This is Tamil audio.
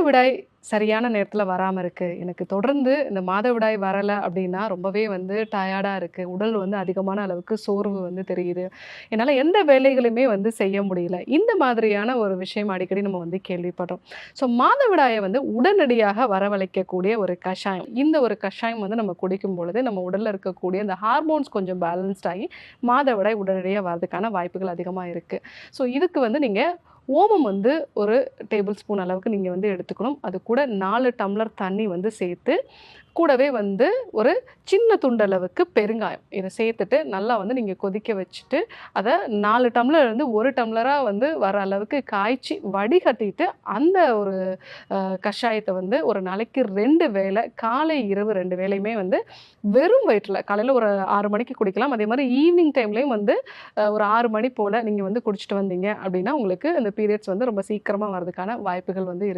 மாதவிடாய் சரியான நேரத்துல வராம இருக்கு. எனக்கு தொடர்ந்து இந்த மாதவிடாய் வரல அப்டின்னா, ரொம்பவே வந்து டயர்டா இருக்கு. உடல் வந்து அதிகமான அளவுக்கு சோர்வு வந்து தெரியுது. என்னால எந்த வேலைகளுமே வந்து செய்ய முடியல. இந்த மாதிரியான ஒரு விஷயம் அடிக்கடி நம்ம வந்து கேள்விப்படுறோம். ஸோ மாதவிடாய வந்து உடனடியாக வரவழைக்கக்கூடிய ஒரு கஷாயம். இந்த ஒரு கஷாயம் வந்து நம்ம குடிக்கும் பொழுது, நம்ம உடல்ல இருக்கக்கூடிய இந்த ஹார்மோன்ஸ் கொஞ்சம் பேலன்ஸ்ட் ஆகி, மாதவிடாய் உடனடியா வரதுக்கான வாய்ப்புகள் அதிகமா இருக்கு. ஸோ இதுக்கு வந்து நீங்க ஓமம் வந்து ஒரு டேபிள் ஸ்பூன் அளவுக்கு நீங்க வந்து எடுத்துக்கணும். அது கூட 4 டம்ளர் தண்ணி வந்து சேர்த்து, கூடவே வந்து ஒரு சின்ன துண்டு அளவுக்கு பெருங்காயம். இத சேர்த்துட்டு நல்லா வந்து நீங்க கொதிக்க வச்சுட்டு, அத 4 டம்ளர் இருந்து 1 டம்ளரா வந்து வர அளவுக்கு காய்ச்சி வடிகட்டிட்டு, அந்த ஒரு கஷாயத்த வந்து ஒரு நாளைக்கு 2 வேளை, காலை, இரவு 2 வேளையுமே வந்து வெறும் வயிற்றுல காலையில ஒரு 6 மணிக்கு குடிக்கலாம். அதே மாரி ஈவினிங் டைம்லயும் வந்து ஒரு 6 மணி போல நீங்க வந்து குடிச்சிட்டு வந்தீங்க அப்டின்னா, உங்களுக்கு அந்த பீரியட்ஸ் வந்து ரொம்ப சீக்கிரமா வரதுக்கான வாய்ப்புகள் வந்து இருக்கு.